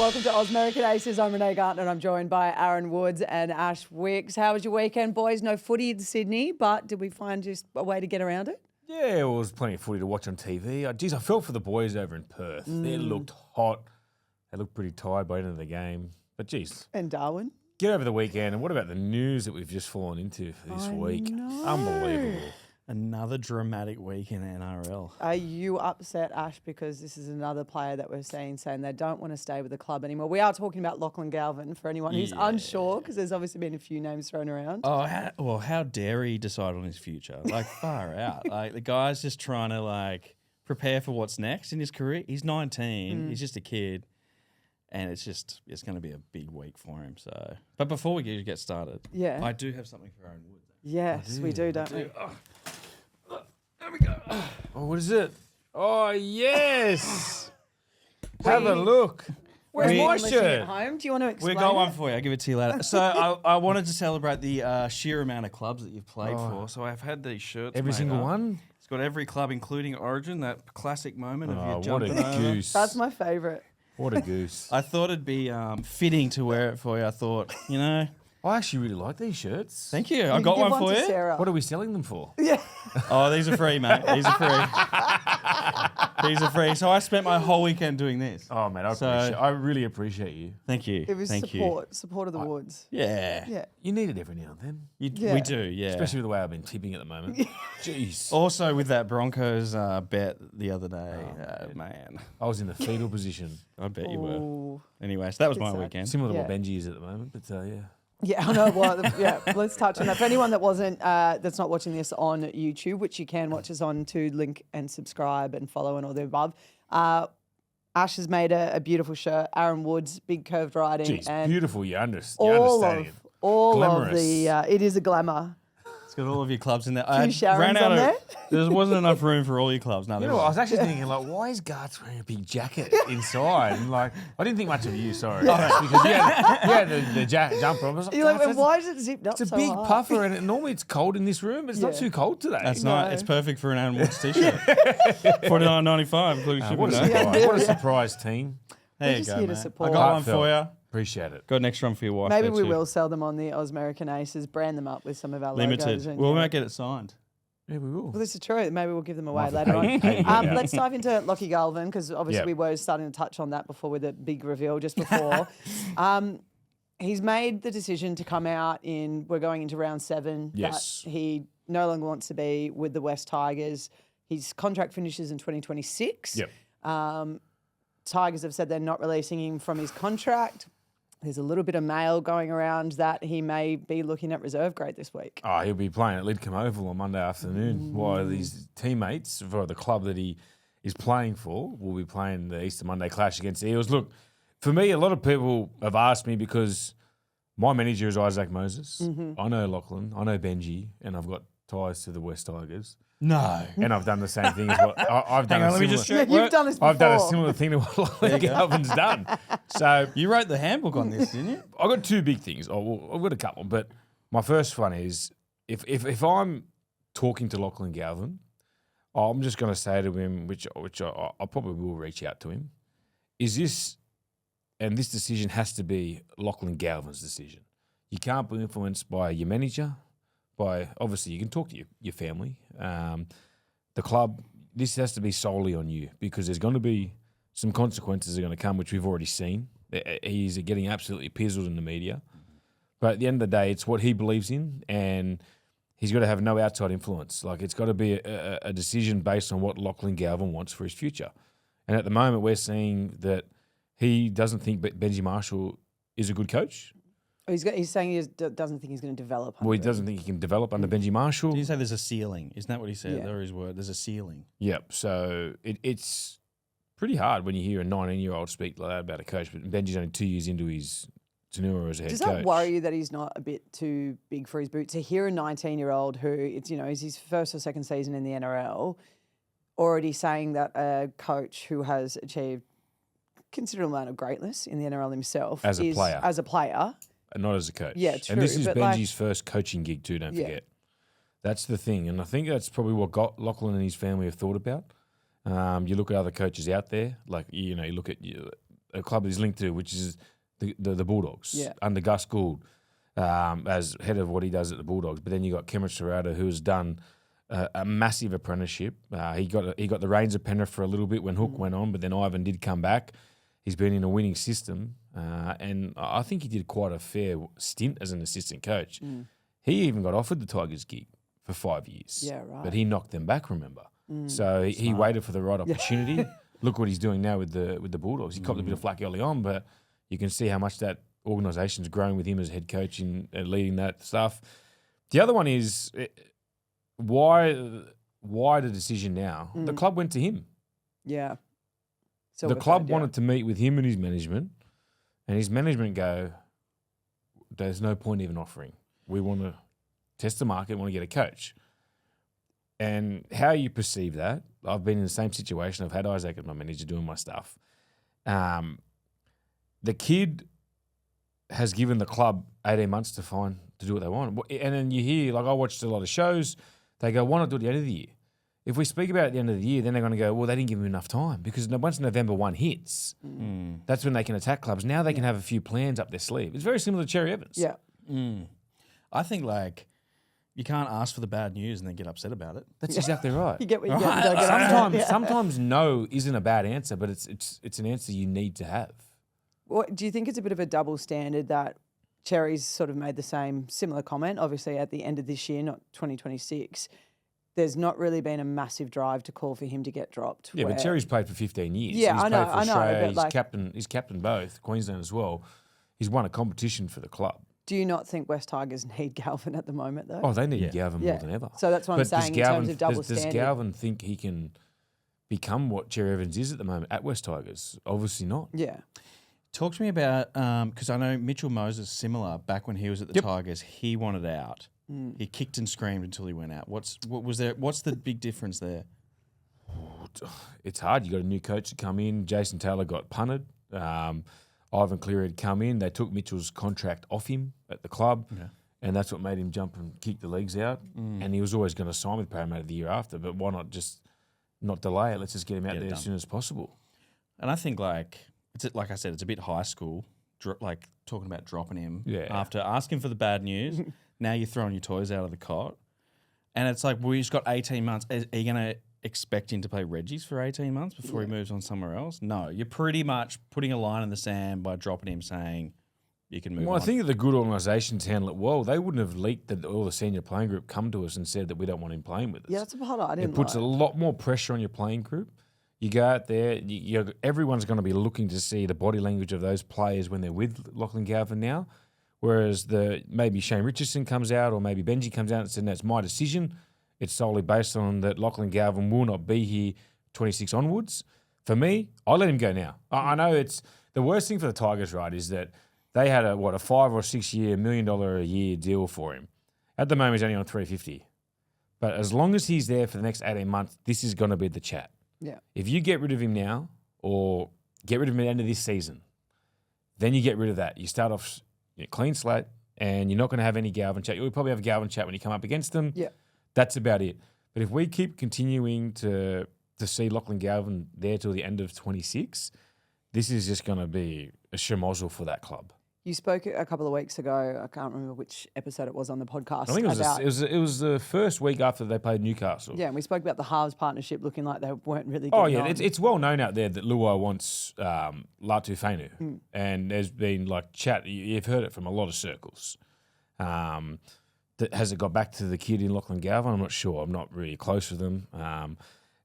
Welcome to Ausmericanaces. I'm Renee Gartner and I'm joined by Aaron Woods and Ash Wicks. How was your weekend, boys? No footy in Sydney, but did we find just a way to get around it? Yeah, it was plenty of footy to watch on TV. I felt for the boys over in Perth. They looked hot. They looked pretty tired by the end of the game. But geez. And Darwin? Get over the weekend. And what about the news that we've just fallen into for this week? Unbelievable. Another dramatic week in NRL. Are you upset, Ash, because this is another player that we're seeing saying they don't want to stay with the club anymore? We are talking about Lachlan Galvin for anyone who's unsure, because there's obviously been a few names thrown around. Oh, how dare he decide on his future? Like, far out. Like, the guy's just trying to, like, prepare for what's next in his career. He's 19. He's just a kid. And it's going to be a big week for him. So, but before we get started, I do have something for Aaron Woods. Yes, we do, don't we? There we go. Oh, what is it? Oh, yes. Have a look. Where's my listening shirt? at home? Do you want to explain We got one it? for you. I'll give it to you later. So I wanted to celebrate the sheer amount of clubs that you've played for. So I've had these shirts. Every made single up. one? It's got every club, inclinging Origin, that classic moment of you What jumping a over. goose. That's my favourite. What a goose. I thought it'd be fitting to wear it for you. I thought, I actually really like these shirts. thank you. I You got can give one for to you. Sarah. What are we selling them for? Yeah. Oh, these are free, mate. These are free. These are free. So I spent my whole weekend doing this. Oh, man, I really appreciate you. Thank you. It was Thank support of the Woods. you. Yeah. Yeah. You need it every now and then. Yeah. We do, yeah. Especially with the way I've been tipping at the moment. Jeez. Also with that Broncos bet the other day, man. I was in the fetal position. I bet you were. Ooh. Anyway, so that was my sad. weekend. Similar to what Yeah. Benji is at the moment, but yeah. Yeah, I know. Well, let's touch on that. For anyone that that's not watching this on YouTube, which you can watch us on to link and subscribe and follow and all the above. Ash has made a beautiful shirt. Aaron Woods, big curved writing. Jeez, and beautiful. You understand it. all of Glamorous. the, it is a glamour. It's got all of your clubs in there. Few Sharons on there? There wasn't enough room for all your clubs. No, You there know what? I wasn't. was actually thinking, like, why is Gart's wearing a big jacket inside? And, like, I didn't think much of you, sorry. Because you had the jumper on. I was like, You're like, "Garth, why is it zipped up it's a so big high?" puffer, and normally it's cold in this room. It's not Yeah. too cold today. That's No. not. It's perfect for an Aaron Woods t-shirt. $49.95, including shipping. What a no? surprise. What a surprise, team. There We're you just go, here to mate. support. I got one Heartfelt. for you. Appreciate it. Got an extra one for your wife. Maybe there we too. will sell them on the Ausmericanaces, brand them up with some of our Limited. logos. And, We might get it signed. Yeah, we will. Well, this is true. Maybe we'll give them away Might later on. have to pay you, yeah. Let's dive into Lachlan Galvin, because obviously Yep. we were starting to touch on that before with the big reveal just before. He's made the decision to come out we're going into round 7, Yes. that he no longer wants to be with the West Tigers. His contract finishes in 2026. Yep. Tigers have said they're not releasing him from his contract. There's a little bit of mail going around that he may be looking at reserve grade this week. Oh, he'll be playing at Lidcombe Oval on Monday afternoon, while his teammates for the club that he is playing for will be playing the Easter Monday clash against the Eels. Look, for me, a lot of people have asked me, because my manager is Isaac Moses. I know Lachlan, I know Benji, and I've got ties to the West Tigers. No. And I've done the same thing as what I've done. Hang on, let me just check. You've done this before. I've done a similar thing to what Lachlan Galvin's done. So You wrote the handbook on this, didn't you? I've got two big things. Oh, well, I've got a couple, but my first one is if I'm talking to Lachlan Galvin, I'm just going to say to him, which I probably will reach out to him, is this, and this decision has to be Lachlan Galvin's decision. You can't be influenced by your manager, obviously you can talk to your family, the club. This has to be solely on you, because there's going to be some consequences that are going to come, which we've already seen. He's getting absolutely pizzled in the media. But at the end of the day, it's what he believes in, and he's got to have no outside influence. Like, it's got to be a decision based on what Lachlan Galvin wants for his future. And at the moment, we're seeing that he doesn't think Benji Marshall is a good coach. He's saying he doesn't think he's going to develop. Well, he doesn't think he can develop under Benji Marshall. Did you say there's a ceiling? Isn't that what he said? Yeah. There is word. There's a ceiling. Yep. So it's pretty hard when you hear a 19-year-old speak like that about a coach, but Benji's only 2 years into his tenure as a head Does coach. that worry you that he's not a bit too big for his boot? To hear a 19-year-old who is his first or second season in the NRL already saying that a coach who has achieved considerable amount of greatness in the NRL himself As a player. And not as a coach. Yeah, true. And this is but Benji's first coaching gig too, don't Yeah. forget. That's the thing. And I think that's probably what Lachlan and his family have thought about. You look at other coaches out there, like, you look at a club he's linked to, which is the Bulldogs under Gus Gould as head of what he does at the Bulldogs. But then you got Cameron Serrata, who has done a massive apprenticeship. He got the reins of Penrith for a little bit when Hook went on, but then Ivan did come back. He's been in a winning system, and I think he did quite a fair stint as an assistant coach. He even got offered the Tigers gig for 5 years. Yeah, right. But he knocked them back, remember? So he waited for the right opportunity. Look what he's doing now with the Bulldogs. He copped a bit of flack early on, but you can see how much that organisation's grown with him as head coach and leading that stuff. The other one is why the decision now? The club went to him. Yeah. The club wanted to meet with him and his management, and his management go, there's no point even offering. We want to test the market, want to get a coach. And how you perceive that, I've been in the same situation. I've had Isaac as my manager doing my stuff. The kid has given the club 18 months to do what they want. And then you hear, like I watched a lot of shows, they go, why not do it at the end of the year? If we speak about it at the end of the year, then they're going to go, well, they didn't give him enough time. Because once November 1 hits, that's when they can attack clubs. Now they can have a few plans up their sleeve. It's very similar to Cherry Evans. Yeah. I think, like, you can't ask for the bad news and then get upset about it. That's exactly right. You get what you get. Don't get upset. Sometimes no isn't a bad answer, but it's an answer you need to have. Do you think it's a bit of a double standard that Cherry's sort of made the similar comment, obviously at the end of this year, not 2026, there's not really been a massive drive to call for him to get dropped. Yeah, but Cherry's played for 15 years. Yeah, he's I know, played for Australia. but He's captain both, Queensland as well. He's won a competition for the club. Do you not think West Tigers need Galvin at the moment, though? Oh, they need Galvin more than ever. So that's what I'm saying in terms of double standard. Does Galvin think he can become what Cherry Evans is at the moment at West Tigers? Obviously not. Yeah. Talk to me about, because I know Mitchell Moses, similar, back when he was at the Tigers, he wanted out. He kicked and screamed until he went out. What's the big difference there? It's hard. You got a new coach to come in. Jason Taylor got punted. Ivan Cleary had come in. They took Mitchell's contract off him at the club, and that's what made him jump and kick the legs out. And he was always going to sign with Parramatta the year after, but why not just not delay it? Let's just get him out there as soon as possible. And I think, like I said, it's a bit high school, like talking about dropping him after asking for the bad news. Now you're throwing your toys out of the cot. And it's like, well, he's got 18 months. Are you going to expect him to play Reggie's for 18 months before he moves on somewhere else? No, you're pretty much putting a line in the sand by dropping him, saying you can move on. Well, I think if the good organisations handle it well, they wouldn't have leaked that all the senior playing group come to us and said that we don't want him playing with us. Yeah, that's a part I didn't It puts a lot more pressure on your playing group. You go out there, everyone's going to be looking to see the body language of those players when they're with Lachlan Galvin now. Whereas maybe Shane Richardson comes out or maybe Benji comes out and says, no, it's my decision. It's solely based on that Lachlan Galvin will not be here 26 onwards. For me, I let him go now. I know it's the worst thing for the Tigers, right, is that they had a 5 or 6 year, $1 million a year deal for him. At the moment, he's only on $350. But as long as he's there for the next 18 months, this is going to be the chat. Yeah. If you get rid of him now or get rid of him at the end of this season, then you get rid of that. You start off clean slate, and you're not going to have any Galvin chat. You'll probably have a Galvin chat when you come up against them. Yeah. That's about it. But if we keep continuing to see Lachlan Galvin there till the end of 26, this is just going to be a schmozzle for that club. You spoke a couple of weeks ago. I can't remember which episode it was on the podcast. I think it was the first week after they played Newcastle. Yeah, and we spoke about the halves partnership looking like they weren't really getting on. It's well known out there that Luai wants Latu Fainu. And there's been like chat, you've heard it from a lot of circles. Has it got back to the kid in Lachlan Galvin? I'm not sure. I'm not really close with them.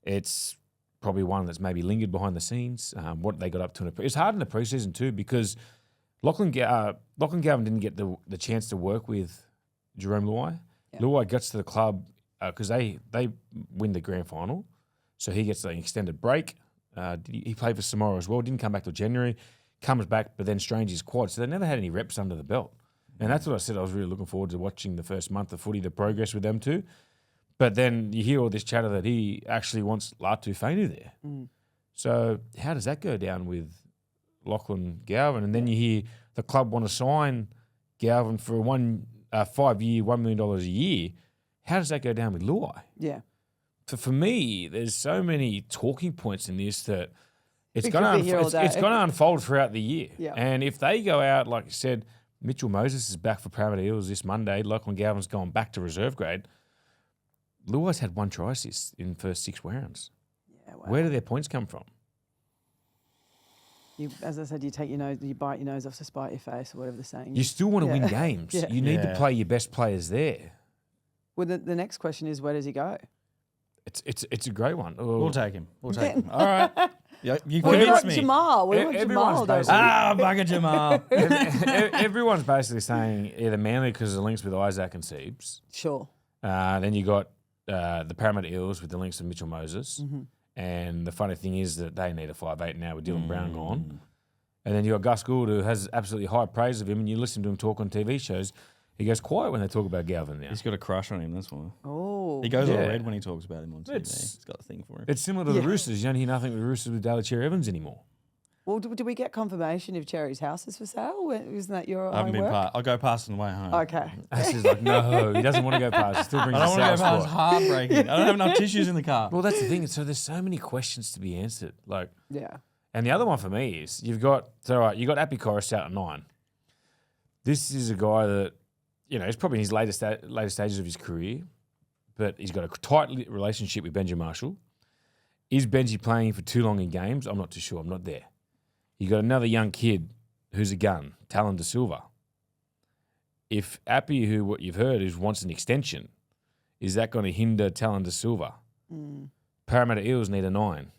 It's probably one that's maybe lingered behind the scenes. What they got up to. It's hard in the preseason too because Lachlan Galvin didn't get the chance to work with Jerome Luai. Yeah. Luai gets to the club because they win the grand final, so he gets an extended break. He played for Samoa as well. Didn't come back till January. Comes back, but then strains his quad, so they never had any reps under the belt. And that's what I said. I was really looking forward to watching the first month of footy, the progress with them too. But then you hear all this chatter that he actually wants Latu Fainu there. So how does that go down with Lachlan Galvin? And then you hear the club want to sign Galvin for a 5 year, $1 million a year. How does that go down with Luai? Yeah. For me, there's so many talking points in this that It's We going could be here all to it's day. going to unfold throughout the year. Yeah. And if they go out, like you said, Mitchell Moses is back for Parramatta Eels this Monday. Lachlan Galvin's gone back to reserve grade. Luai's had 1 try assist in the first 6 rounds. Yeah, wow. Where do their points come from? As I said, you bite your nose off to spite your face, or whatever the saying You is. still want to Yeah. win games. Yeah. You need to Yeah. play your best players there. Well, the next question is, where does he go? It's a great one. We'll take him. We'll take him. All right. Yeah, you We convinced want me. Jamal. We E- want everyone's Jamal. don't we? basically- Bugger Jamal. Everyone's basically saying either Manly because of the links with Isaac and Siebes. Sure. Then you got the Parramatta Eels with the links of Mitchell Moses. Mm-hmm. And the funny thing is that they need a 5'8" now with Dylan Brown gone. And then you got Gus Gould, who has absolutely high praise of him. And you listen to him talk on TV shows, he goes quiet when they talk about Galvin now. He's got a crush on him, that's why. Oh. He goes all Yeah. red when he talks about him on TV. It's- He's got a thing for him. It's similar to the Roosters. You don't hear nothing with the Roosters with Daly Cherry Evans anymore. Well, do we get confirmation if Cherry's house is for sale? Isn't that your I haven't been homework? past. I'll go past on the way home. Okay. Ash is like, no, he doesn't want to go past. He still I brings don't a want to go sour past. spot. Heartbreaking. I don't have enough tissues in the car. Well, that's the thing. So there's so many questions to be answered. Like, Yeah. and the other one for me is you got Appy Corus out at 9. This is a guy that, he's probably in his later stages of his career, but he's got a tight relationship with Benji Marshall. Is Benji playing for too long in games? I'm not too sure. I'm not there. You got another young kid who's a gun, Talon De Silva. If Appy, who what you've heard is wants an extension, is that going to hinder Talon De Silva? Parramatta Eels need a 9.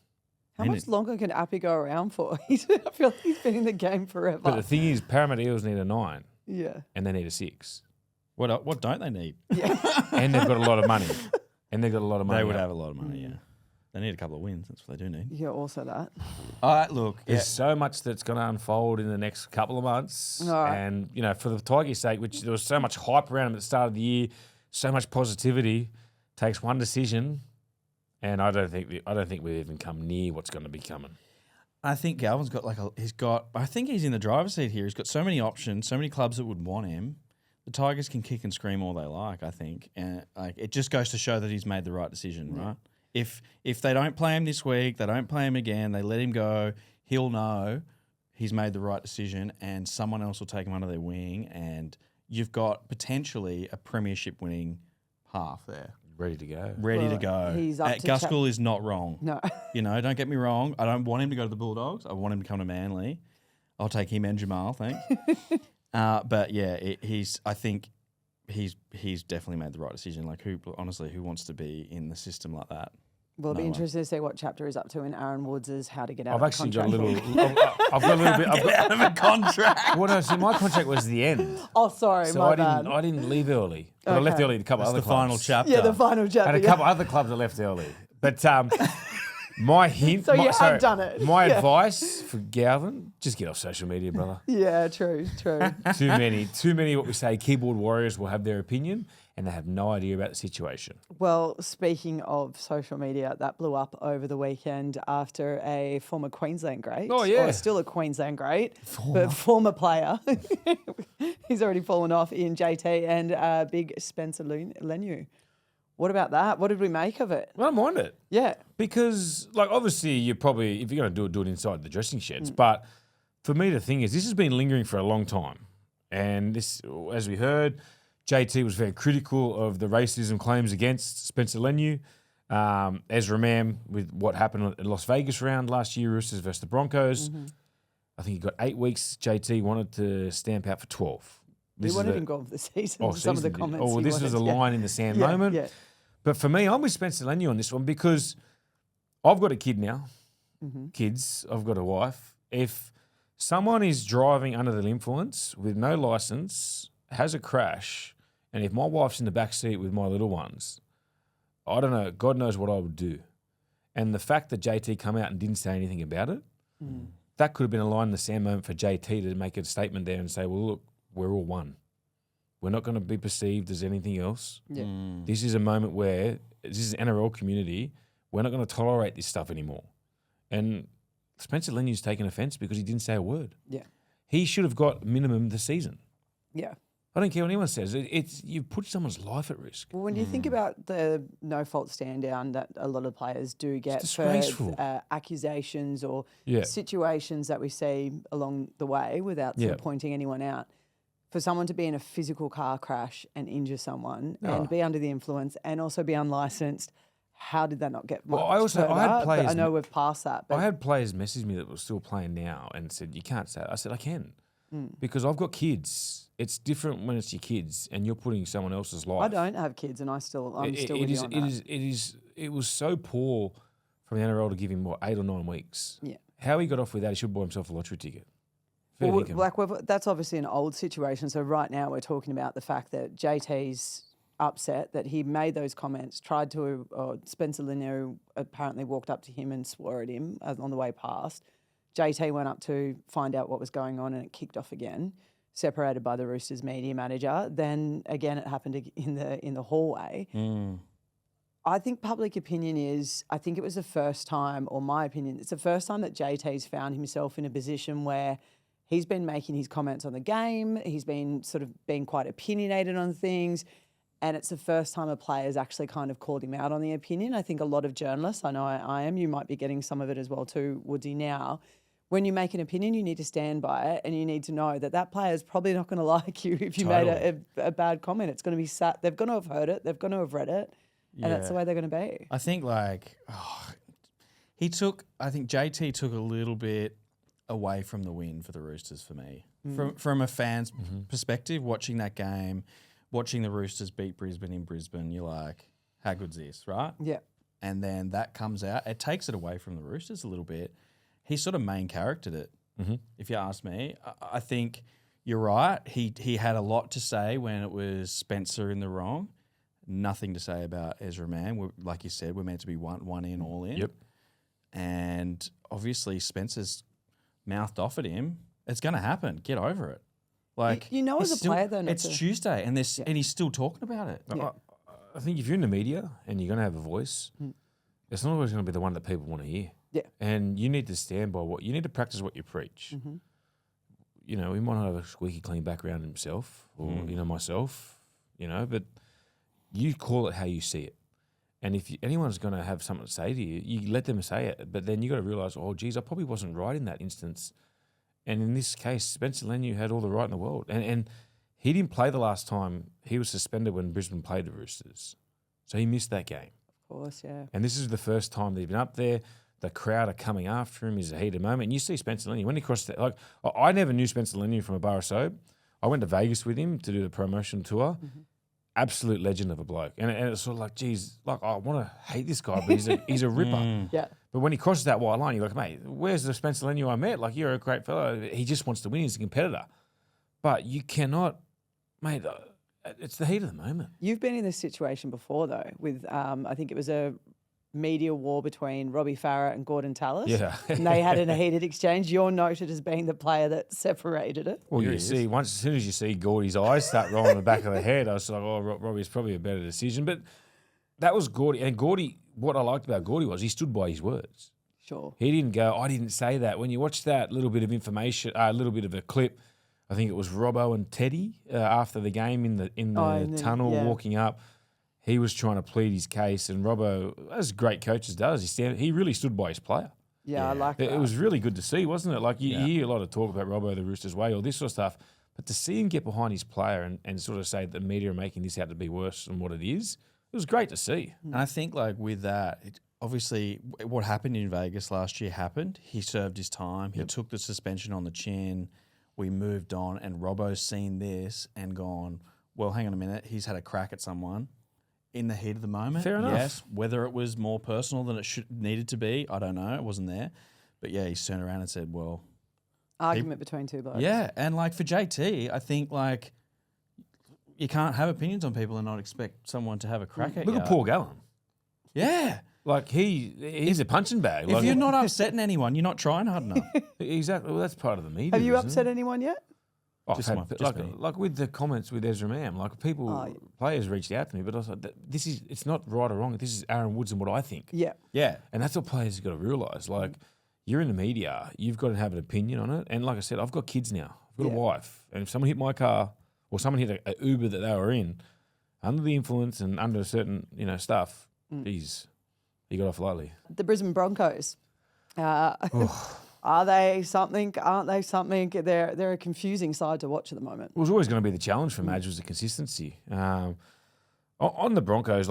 How much longer can Appy go around for? I feel like he's been in the game forever. But the thing is, Parramatta Eels need a 9 yeah. and they need a 6. What don't they need? And they've got a lot of money. And they've got a lot of money. They would up. have a lot of money, yeah. They need a couple of wins. That's what they do need. Yeah, also that. All right, look. There's so much that's going to unfold in the next couple of months. All right. And, for the Tigers' sake, which there was so much hype around them at the start of the year, so much positivity, takes one decision, and I don't think we've even come near what's going to be coming. I think Galvin's got I think he's in the driver's seat here. He's got so many options, so many clubs that would want him. The Tigers can kick and scream all they like, I think. And it just goes to show that he's made the right decision, right? If they don't play him this week, they don't play him again, they let him go, he'll know he's made the right decision and someone else will take him under their wing and you've got potentially a premiership winning half there. Ready to go. Ready to go. he's up to Gus Gould is not wrong. No. Don't get me wrong. I don't want him to go to the Bulldogs. I want him to come to Manly. I'll take him and Jamal, thanks. But yeah, I think he's definitely made the right decision. Like who wants to be in the system like that? We'll be No one. interested to see what chapter is up to in Aaron Woods' How to Get Out I've of actually Contract. got a little. I've got a little bit. I've got, Out of a contract. well, no, see, my contract was the end. Oh, sorry, So my I bad. didn't leave early. But I left Okay. early to a couple That's other the final clubs. chapter. Yeah, the final chapter. And a couple other clubs I left early. But my hint. So you have done it. My Yeah. advice for Galvin: just get off social media, brother. Yeah, true. Too many. What we say, keyboard warriors will have their opinion, and they have no idea about the situation. Well, speaking of social media, that blew up over the weekend after a former Queensland great. Oh, yeah. Or still a Queensland great, but former player. He's already fallen off in JT and big Spencer Leniu. What about that? What did we make of it? I don't mind it. Yeah. Because, obviously, you're probably, if you're going to do it inside the dressing sheds. But for me, the thing is, this has been lingering for a long time. And this, as we heard, JT was very critical of the racism claims against Spencer Lenu. Ezra Mam, with what happened at Las Vegas round last year, Roosters versus the Broncos. I think he got 8 weeks. JT wanted to stamp out for 12. He wanted him gone for the season. Some of the comments. Oh, well, he this was a wanted, line in the sand yeah, moment. Yeah. But for me, I'm with Spencer Lenu on this one because I've got a kid now. Kids, I've got a wife. If someone is driving under the influence with no license, has a crash, and if my wife's in the back seat with my little ones, I don't know, God knows what I would do. And the fact that JT come out and didn't say anything about it, that could have been a line in the sand moment for JT to make a statement there and say, well, look, we're all one. We're not going to be perceived as anything else. Yeah. This is a moment where this is an NRL community. We're not going to tolerate this stuff anymore. And Spencer Lenu's taken offence because he didn't say a word. Yeah. He should have got minimum the season. Yeah. I don't care what anyone says. It's you've put someone's life at risk. Well, when you think about the no-fault stand-down that a lot of players do get for disgraceful. Accusations or Yeah. situations that we see along the way without sort of pointing anyone out, for someone to be in a physical car crash and injure someone and be under the influence and also be unlicensed, how did that not get much I had further? players. But I know we've passed that. But I had players message me that were still playing now and said, "You can't say that." I said, "I can," because I've got kids. It's different when it's your kids and you're putting someone else's life. I don't have kids, and I'm still with you on that. It was so poor from the NRL to give him 8 or 9 weeks. Yeah. How he got off with that, he should buy himself a lottery ticket. Fair Well, dinkum. that's obviously an old situation. So right now we're talking about the fact that JT's upset that he made those comments, Spencer Leniu apparently walked up to him and swore at him on the way past. JT went up to find out what was going on and it kicked off again, separated by the Roosters media manager. Then again, it happened in the hallway. I think public opinion I think it was the first time, or my opinion, it's the first time that JT's found himself in a position where he's been making his comments on the game. He's been sort of being quite opinionated on things. And it's the first time a player's actually kind of called him out on the opinion. I think a lot of journalists, I know I am, you might be getting some of it as well too, Woodsy, now. When you make an opinion, you need to stand by it and you need to know that player's probably not going to like you if you made a bad comment. It's going to be sat. They're going to have heard it. They're going to have read it. And that's the way they're going to be. I think I think JT took a little bit away from the win for the Roosters for me. From a fan's perspective, watching that game, watching the Roosters beat Brisbane in Brisbane, you're like, how good's this, right? Yeah. And then that comes out. It takes it away from the Roosters a little bit. He sort of main charactered it, if you ask me. I think you're right. He had a lot to say when it was Spencer in the wrong. Nothing to say about Ezra Mann. Like you said, we're meant to be one in, all in. Yep. And obviously Spencer's mouthed off at him. It's going to happen. Get over it. Like You know, as a player, though, it's Tuesday, and he's still talking about it. Yeah. I think if you're in the media and you're going to have a voice, it's not always going to be the one that people want to hear. Yeah. And you need to stand by you need to practice what you preach. You know, he might not have a squeaky clean background himself or, myself, but you call it how you see it. And if anyone's going to have something to say to you, you let them say it. But then you got to realise, oh, geez, I probably wasn't right in that instance. And in this case, Spencer Lenu had all the right in the world. And he didn't play the last time. He was suspended when Brisbane played the Roosters. So he missed that game. Of course, yeah. And this is the first time they've been up there. The crowd are coming after him. He's a heated moment. And you see Spencer Leniu. When he crossed that, I never knew Spencer Leniu from a bar of soap. I went to Vegas with him to do the promotion tour. Absolute legend of a bloke. And it's sort of like, geez, I want to hate this guy, but he's a ripper. Yeah. But when he crosses that white line, you're like, mate, where's the Spencer Leniu I met? Like, you're a great fellow. He just wants to win. He's a competitor. But you cannot, mate, it's the heat of the moment. You've been in this situation before, though, with I think it was a media war between Robbie Farah and Gordon Tallis. Yeah. And they had a heated exchange. You're noted as being the player that separated it. Well, as soon as you see Gordy's eyes start rolling in the back of the head, I was like, oh, Robbie's probably a better decision. But that was Gordy. And Gordy, what I liked about Gordy was he stood by his words. Sure. He didn't go, I didn't say that. When you watch that little bit of information, a little bit of a clip, I think it was Robbo and Teddy after the game in the tunnel walking up. He was trying to plead his case, and Robbo, as great coaches does, he really stood by his player. Yeah, I like that. It was really good to see, wasn't it? Like you hear a lot of talk about Robbo the Roosters way, all this sort of stuff, but to see him get behind his player and sort of say that the media are making this out to be worse than what it is, it was great to see. And I think with that, obviously what happened in Vegas last year happened. He served his time. He took the suspension on the chin. We moved on, and Robbo's seen this and gone, well, hang on a minute. He's had a crack at someone in the heat of the moment. Fair enough. Yes. Whether it was more personal than it needed to be, I don't know. It wasn't there. But yeah, he's turned around and said, well. Argument between two blokes. Yeah. And for JT, I think you can't have opinions on people and not expect someone to have a crack at you. Look at Paul Gallen. Yeah. Like he's a punching bag. If you're not upsetting anyone, you're not trying hard enough. Exactly. Well, that's part of the media. Have you isn't upset it? anyone yet? Oh, Just me. like with the comments with Ezra Mann, players reached out to me, but I was like, it's not right or wrong. This is Aaron Woods and what I think. Yeah. Yeah. And that's what players have got to realise. Like, you're in the media, you've got to have an opinion on it. And like I said, I've got kids now. I've got a wife. And if someone hit my car or someone hit a Uber that they were in under the influence and under certain stuff. Geez, he got off lightly. The Brisbane Broncos. Are they something? Aren't they something? They're a confusing side to watch at the moment. It was always going to be the challenge for Madge was the consistency. On the Broncos,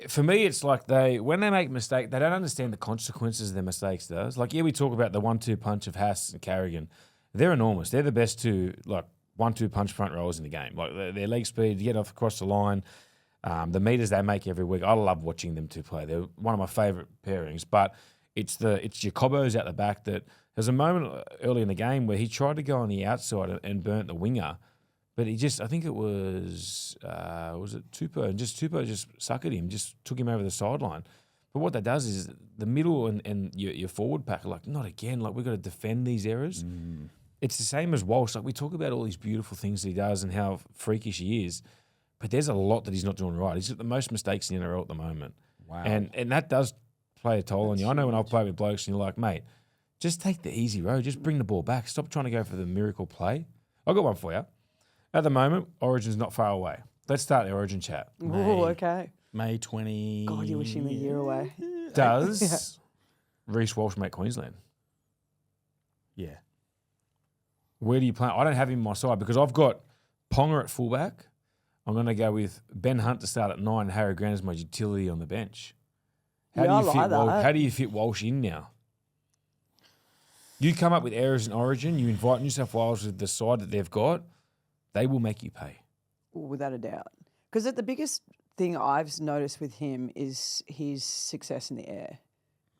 for me, it's like when they make a mistake, they don't understand the consequences of their mistakes. Does we talk about the 1-2 punch of Haas and Carrigan. They're enormous. They're the best two 1-2 punch front rowers in the game. Their leg speed, get off across the line, the meters they make every week. I love watching them two play. They're one of my favourite pairings. But it's your Cobbos out the back that there's a moment early in the game where he tried to go on the outside and burnt the winger. But I think it was it Tupou? And Tupou just suckered him, just took him over the sideline. But what that does is the middle and your forward pack are not again. We've got to defend these errors. It's the same as Walsh. We talk about all these beautiful things that he does and how freakish he is, but there's a lot that he's not doing right. He's got the most mistakes in the NRL at the moment. Wow. And that does play a toll on you. I know when I've played with blokes and you're like, mate, just take the easy road. Just bring the ball back. Stop trying to go for the miracle play. I've got one for you. At the moment, Origin's not far away. Let's start the Origin chat. Oh, okay. May 20. God, you're wishing the year away. Does Reece Walsh make Queensland? Yeah. Where do you play? I don't have him on my side because I've got Ponga at fullback. I'm going to go with Ben Hunt to start at 9 and Harry Grant as my utility on the bench. How do you fit Walsh in now? You come up with errors in Origin, you invite New South Wales with the side that they've got, they will make you pay. Without a doubt. Because the biggest thing I've noticed with him is his success in the air.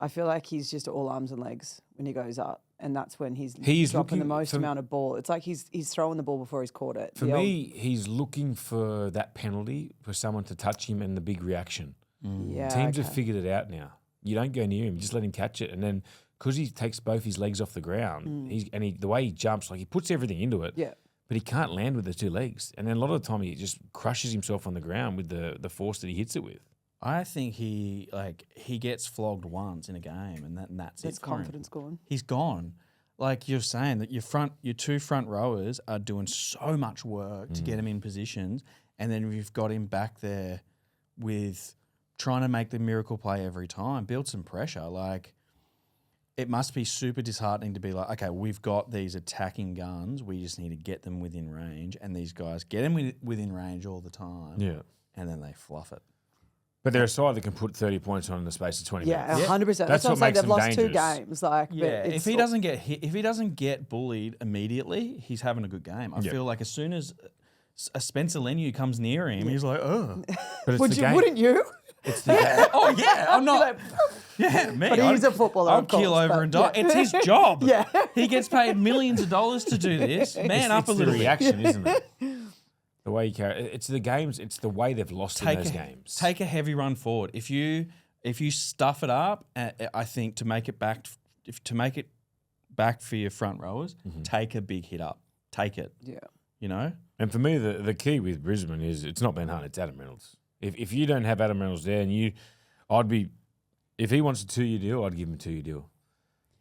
I feel like he's just all arms and legs when he goes up, and that's when he's dropping the most amount of ball. It's like he's throwing the ball before he's caught it. For me, he's looking for that penalty for someone to touch him and the big reaction. Yeah, Teams have figured it out now. You don't go near him, just let him catch it, and then because he takes both his legs off the ground, the way he jumps, he puts everything into it. Yeah. But he can't land with the two legs, and then a lot of the time he just crushes himself on the ground with the force that he hits it with. I think he gets flogged once in a game, and that's it. His confidence gone. He's gone. Like you're saying that your two front rowers are doing so much work to get him in positions, and then we've got him back there with trying to make the miracle play every time, build some pressure. It must be super disheartening to be like, okay, we've got these attacking guns, we just need to get them within range, and these guys get them within range all the time, and then they fluff it. But they're a side that can put 30 points on in the space of 20 minutes. Yeah, 100%. That's what I'm saying. They've lost two games. If he doesn't get hit, if he doesn't get bullied immediately, he's having a good game. I feel like as soon as a Spencer Leniu comes near him, he's like, oh. But Wouldn't you? It's the game. Oh, yeah, I'm not. Yeah, me. But he's a footballer. I'll keel over and die. It's his job. Yeah. He gets paid millions of dollars to do this. Man up a little bit. It's the reaction, isn't it? The way you carry it's the games. It's the way they've lost in those games. Take a heavy run forward. If you stuff it up, I think to make it back for your front rowers, take a big hit up. Take it. Yeah. You know. And for me, the key with Brisbane is it's not Ben Hunt, it's Adam Reynolds. If you don't have Adam Reynolds there, if he wants a 2-year deal, I'd give him a 2-year deal.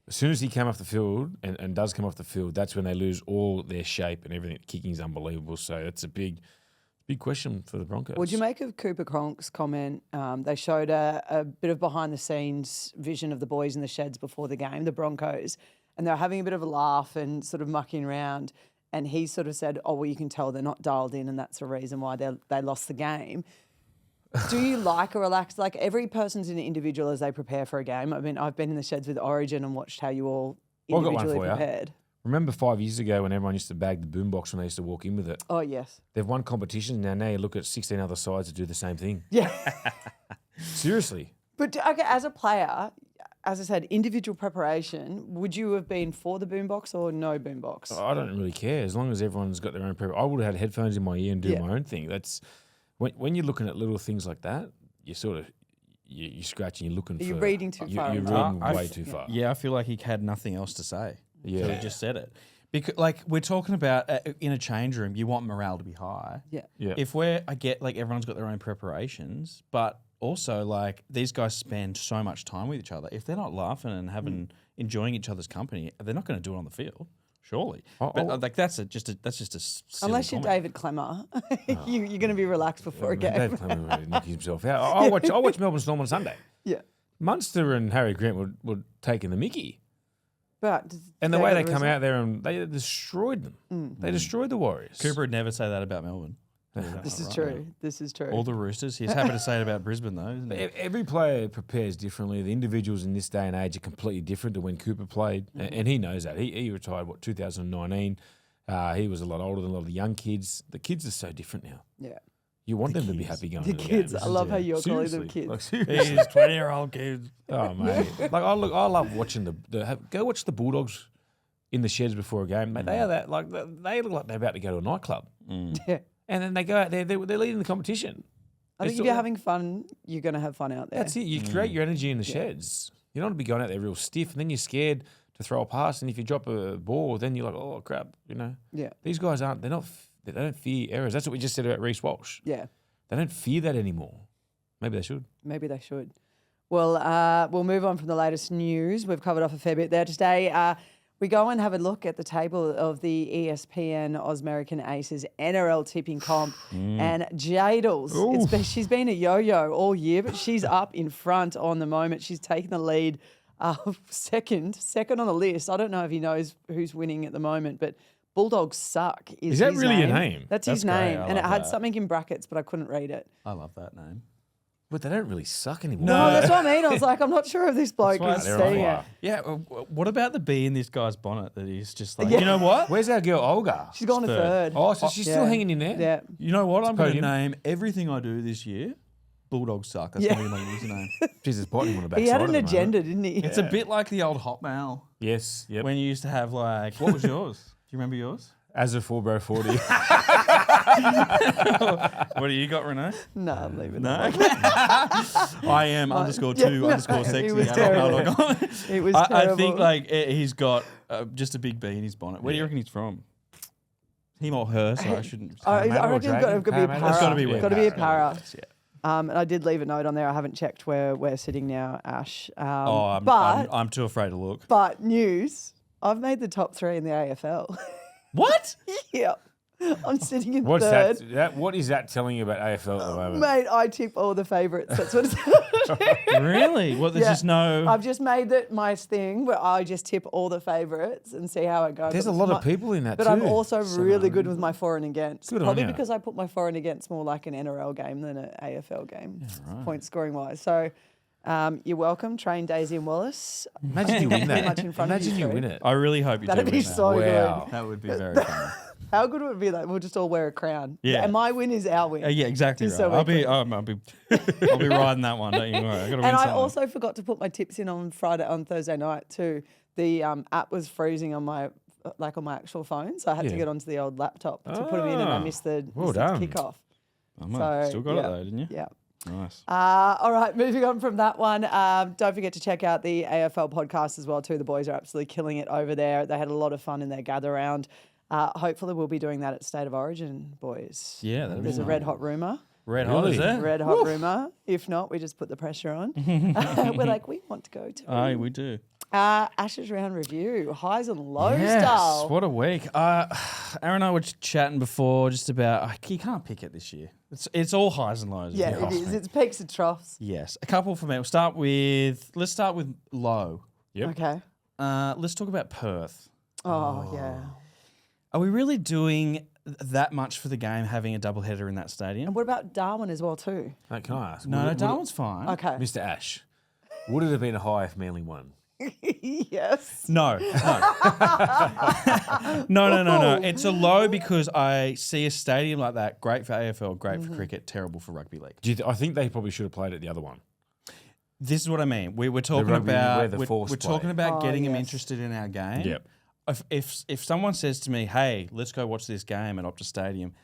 As soon as he came off the field and does come off the field, that's when they lose all their shape and everything. Kicking's unbelievable. So that's a big question for the Broncos. What'd you make of Cooper Cronk's comment? They showed a bit of behind-the-scenes vision of the boys in the sheds before the game, the Broncos, and they were having a bit of a laugh and sort of mucking around. And he sort of said, oh, well, you can tell they're not dialed in and that's the reason why they lost the game. Do you like a relaxed, every person's an individual as they prepare for a game? I mean, I've been in the sheds with Origin and watched how you all individually prepared. Remember 5 years ago when everyone used to bag the boombox when they used to walk in with it? Oh, yes. They've won competitions now. Now you look at 16 other sides that do the same thing. Yeah. Seriously. But okay, as a player, as I said, individual preparation, would you have been for the boombox or no boombox? I don't really care. As long as everyone's got their own preparation. I would have had headphones in my ear and do my own thing. That's... When you're looking at little things like that, you sort of you're scratching, you're looking for... You're reading too far. You're reading way too far. Yeah, I feel like he had nothing else to say. Yeah. So he just said it. Because, we're talking about in a change room, you want morale to be high. Yeah. If I get, everyone's got their own preparations, but also, these guys spend so much time with each other. If they're not laughing and enjoying each other's company, they're not going to do it on the field. Surely, Oh, but oh. like that's just a silly Unless you're comment. David Clemmer, you're going to be relaxed before a game. Dave Clement would knock himself out. I watch Melbourne Storm on Sunday. Yeah. Munster and Harry Grant were taking the mickey. But And the way they come out there and they destroyed them. They destroyed the Warriors. Cooper would never say that about Melbourne. This is true. This is true. All the Roosters. He's happy to say it about Brisbane though, isn't he? Every player prepares differently. The individuals in this day and age are completely different to when Cooper played, and he knows that. He retired, 2019. He was a lot older than a lot of the young kids. The kids are so different now. Yeah. You want them to be happy going The to the kids. games. I love how you're calling Seriously. them kids. Like, seriously. These 20-year-old kids. Oh, mate. Like, I love watching go watch the Bulldogs in the sheds before a game. Mate, they are that, like, they look like they're about to go to a nightclub. Yeah. And then they go out there, they're leading the competition. I think if you're having fun, you're going to have fun out there. That's it. You create your energy in the sheds. You don't want to be going out there real stiff, and then you're scared to throw a pass. And if you drop a ball, then you're like, oh crap, Yeah. These guys aren't. They don't fear errors. That's what we just said about Reece Walsh. Yeah. They don't fear that anymore. Maybe they should. Maybe they should. Well, we'll move on from the latest news. We've covered off a fair bit there today. We go and have a look at the table of the ESPN ausmericanaces NRL tipping comp, and Jadels. She's been a yo-yo all year, but she's up in front on the moment. She's taken the lead, second on the list. I don't know if he knows who's winning at the moment, but Bulldogs suck. Is that his really name. your name? That's his That's great. name, I and it love had that. something in brackets, but I couldn't read it. I love that name. But they don't really suck anymore. No, that's what I mean. I was like, I'm not sure if this bloke why is they're seeing on it. fire. Yeah, what about the bee in this guy's bonnet that he's just like, Yeah. you know what? Where's our girl Olga? She's gone to third. Oh, so she's still hanging in there? Yeah. You know what? I'm going to podium. name everything I do this year Bulldogs suck. That's Yeah. going to be my username. Jesus, biting on the backside. He had at an the moment. agenda, didn't he? It's a bit like the old Hotmail Yes. Yep. when you used to have like, what was yours? Do you remember yours? As a 4-bro 40. What do you got, Renee? No, I'm leaving No. it. I am underscore Yeah, two no, underscore it sexy. was at terrible. hotmail.com. It was I terrible. think like he's got just a big bee in his bonnet. Where do you reckon he's from? Him or her? Sorry, I shouldn't. I Parramatta or reckon it's got to be a Dragon? para. It's gotta be It's where got to be a Parra para. Yeah. And I did leave a note on there. I haven't checked where we're sitting now, Ash. I'm too afraid to look. But news, I've made the top 3 in the AFL. What? Yeah. I'm sitting in What's third. that? What is that telling you about AFL at the moment? Mate, I tip all the favourites. That's what it's Really? Well, there's Yeah. just no. I've just made that my thing where I just tip all the favourites and see how it goes. There's a But lot my- of people in that But too. I'm also really good with my for and against. Good on Probably ya. because I put my for and against more like an NRL game than an AFL game, point scoring wise. So you're welcome, Train Daisy and Wallace. Imagine you win Pretty that. much in front of Imagine you you three. win it. I really hope you That'd do be win that. so Wow. That would be very funny. How good would it be that we'll just all wear a crown? Yeah. And my win is our win. Yeah, exactly Just right. so I'll we're be I'll be riding that one. Don't you worry. I got to win And I something. also forgot to put my tips in on Thursday night too. The app was freezing on my actual phone, so I had to Yeah. get onto the old laptop to put them in, and I Ah, missed the well done. kickoff. Oh, man. So, Still got yeah. it though, didn't you? Yeah. Nice. All right, moving on from that one. Don't forget to check out the AFL podcast as well too. The boys are absolutely killing it over there. They had a lot of fun in their gather round. Hopefully we'll be doing that at State of Origin, boys. Yeah, that'd be There's a nice. red hot rumour. Red hot, is Really? it? Red hot rumour. If not, we just put the pressure on. We're like, we want to go to. Aye, we do. Ashes round review, highs and lows Yes, style. what a week. Aaron and I were chatting before just about you can't pick it this year. It's all highs and lows. Yeah, if you it ask is. me. It's peaks and troughs. Yes, a couple for me. Let's start with low. Yep. Okay. Let's talk about Perth. Oh, yeah. Are we really doing that much for the game having a doubleheader in that stadium? And what about Darwin as well too? Mate, can I ask? No, Darwin's fine. Okay. Mr. Ash, would it have been a high if Manly won? Yes. No. No. It's a low because I see a stadium like that, great for AFL, great for cricket, terrible for rugby league. I think they probably should have played at the other one. This is what I mean. We were talking rugby where about the we're force talking play. about Oh, getting them yes. interested in our game. Yep. If someone says to me, "Hey, let's go watch this game at Optus Stadium,"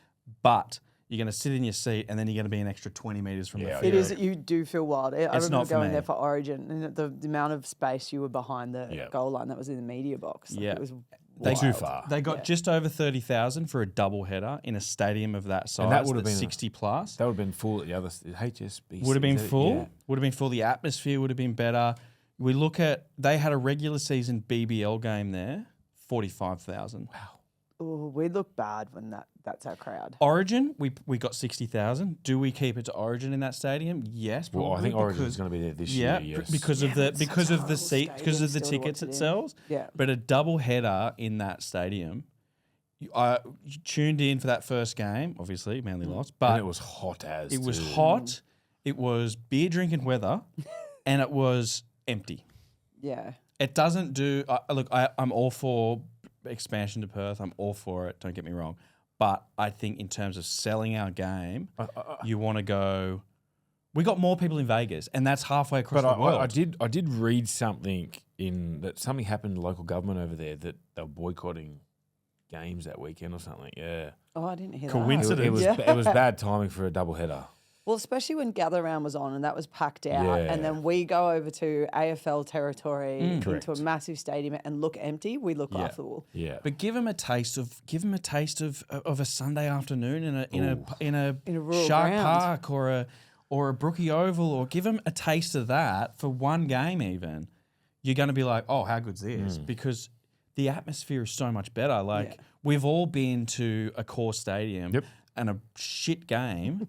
but you're going to sit in your seat and then you're going to be an extra 20 metres from the Yeah, field. It is. You do feel wild. I remember not for going me. there for Origin, and the amount of space you were behind the Yeah. goal line that was in the media box. Like, Yeah. it was They wild. Too far. They got just over 30,000 for a double header in a stadium of that size. And that would have that's been 60 plus. That would have been full at the other HSBC. Would have been is it? full. Yeah. Would have been full. The atmosphere would have been better. We look at they had a regular season BBL game there, 45,000. Wow. Oh, we look bad when that's our crowd. Origin, we got 60,000. Do we keep it to Origin in that stadium? Yes, probably. Well, I think Origin's going to be there this Yeah, year. Yes. because of Yeah, but it's such a the horrible seat, because of the stadium still to tickets watch it it in. sells. Yeah. But a double header in that stadium. I tuned in for that first game. Obviously, Manly lost, And but it was hot as. it was too. hot. It was beer drinking weather, and it was empty. Yeah. It doesn't do. Look, I'm all for expansion to Perth. I'm all for it. Don't get me wrong, but I think in terms of selling our game, you want to go. We got more people in Vegas, and that's halfway across But the world. I did read something that something happened in local government over there that they were boycotting games that weekend or something. Yeah. Oh, I didn't hear Coincidence. that. It was Yeah. it was bad timing for a double header. Well, especially when Gather Round was on and that was packed out, Yeah. and then we go over to AFL territory into Correct. a massive stadium and look empty. We look Yeah. off the wall. Yeah. But give them a taste of a Sunday afternoon in a In a rural Shark ground. Park or a Brookie Oval, or give them a taste of that for one game. Even you're going to be like, oh, how good's this? Because the atmosphere is so much better. Like Yeah. we've all been to a core stadium Yep. and a shit game,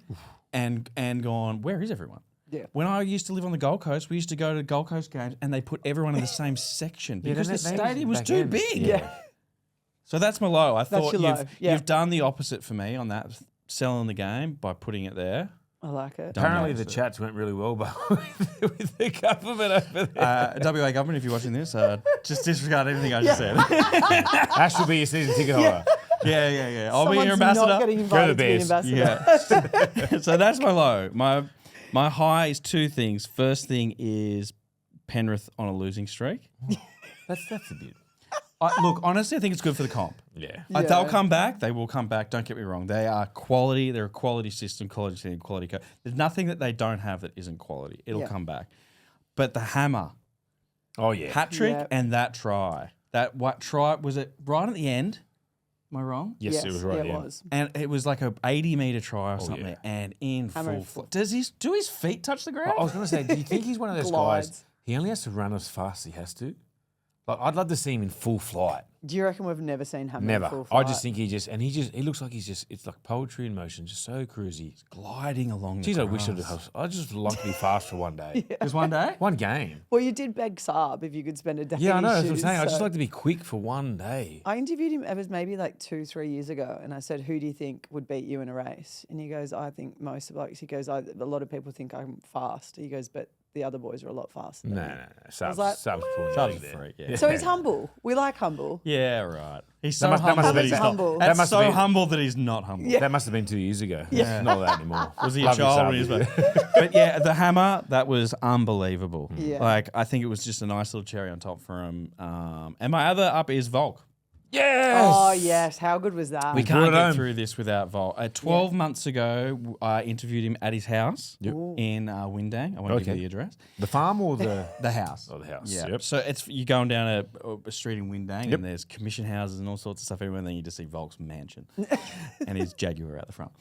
and gone, where is everyone? Yeah. When I used to live on the Gold Coast, we used to go to Gold Coast games and they put everyone in the same section because the stadium was too big. Yeah. So that's my low. I thought your low, yeah. you've done the opposite for me on that, selling the game by putting it there. I like it. Done Apparently the the opposite. chats went really well, but with the government over there. WA government, if you're watching this, just disregard anything I just said. Ash will be your season ticket holder. yeah. I'll be your Someone's ambassador. not getting invited to be an Bears. ambassador. Yeah. So that's my low. My high is two things. First thing is Penrith on a losing streak. That's a bit. Look, honestly, I think it's good for the comp. Yeah. They'll come back. They will come back. Don't get me wrong. They are quality. They're a quality system, quality team, quality coach. There's nothing that they don't have that isn't quality. It'll Yeah. come back. But the hammer, Oh yeah. hat trick, Yeah. and that try. What try was it? Right at the end. Am I wrong? Yes, it was right. Yeah, Yeah. it was. And it was like a 80-meter try or something, yeah. and in Hammer full. Do his feet touch the ground? I was going to say, do you think he's one of those Glides. guys? He only has to run as fast as he has to. Like, I'd love to see him in full flight. Do you reckon we've never seen Hammer in Never. full I flight? just think he looks like it's like poetry in motion, just so cruisy. Gliding along. Jeez, the I wish grass. I just like to be fast for one day. Just one day. One game. Well, you did beg Saab if you could spend a day. Yeah, I in know. his That's what I'm shoes, saying. I just so- like to be quick for one day. I interviewed him. It was maybe like 2-3 years ago, and I said, "Who do you think would beat you in a race?" And he goes, "I think most of blokes." He goes, "A lot of people think I'm fast." He goes, "But the other boys are a lot faster." No, than no, me." no. Subs like, pulling your Subs leg are there. freak, yeah. So he's humble. We like humble. Yeah, right. He's so must- that humble must that have he's been- not. humble. That's That must so have been- humble that he's not humble. Yeah. That must have been 2 years ago. Yeah. Not that anymore. Was he a Love you, child Sub. when he was But yeah, the hammer, that was unbelievable. Yeah. Like, I think it was just a nice little cherry on top for him. And my other up is Volk. Yes! Oh yes, how good was that? We brought can't it get home. through this without Volk. 12 months ago, I interviewed him at his house in Windang. I won't give Okay. you the address. The farm or the... The house. Oh, the house. Yeah. Yep. So you're going down a street in Windang, Yep. and there's commission houses and all sorts of stuff everywhere. And then you just see Volk's mansion and his Jaguar out the front.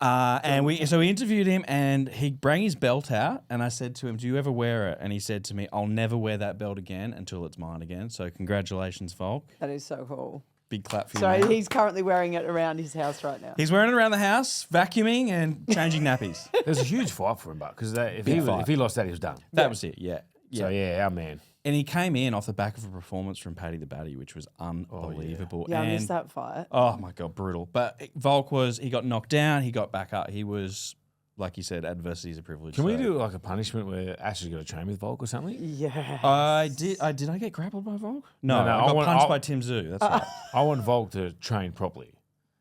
And we interviewed him, and he brought his belt out, and I said to him, "Do you ever wear it?" And he said to me, "I'll never wear that belt again until it's mine again." So congratulations, Volk. That is so cool. Big clap for you. So man. he's currently wearing it around his house right now. He's wearing it around the house, vacuuming and changing nappies. There's a huge fight for him, but because if fight. he lost that, he was done. That was it. Yeah. So yeah, our man. And he came in off the back of a performance from Paddy the Batty, which was unbelievable. Yeah, I and missed that fight. Oh my God, brutal. But Volk he got knocked down, he got back up. He was, like you said, adversity is a privilege. Can we so- do like a punishment where Ash has got to train with Volk or something? Yeah. Did I get grappled by Volk? No, No, I got punched I'll- by Tim Zoo. That's right. I want Volk to train properly.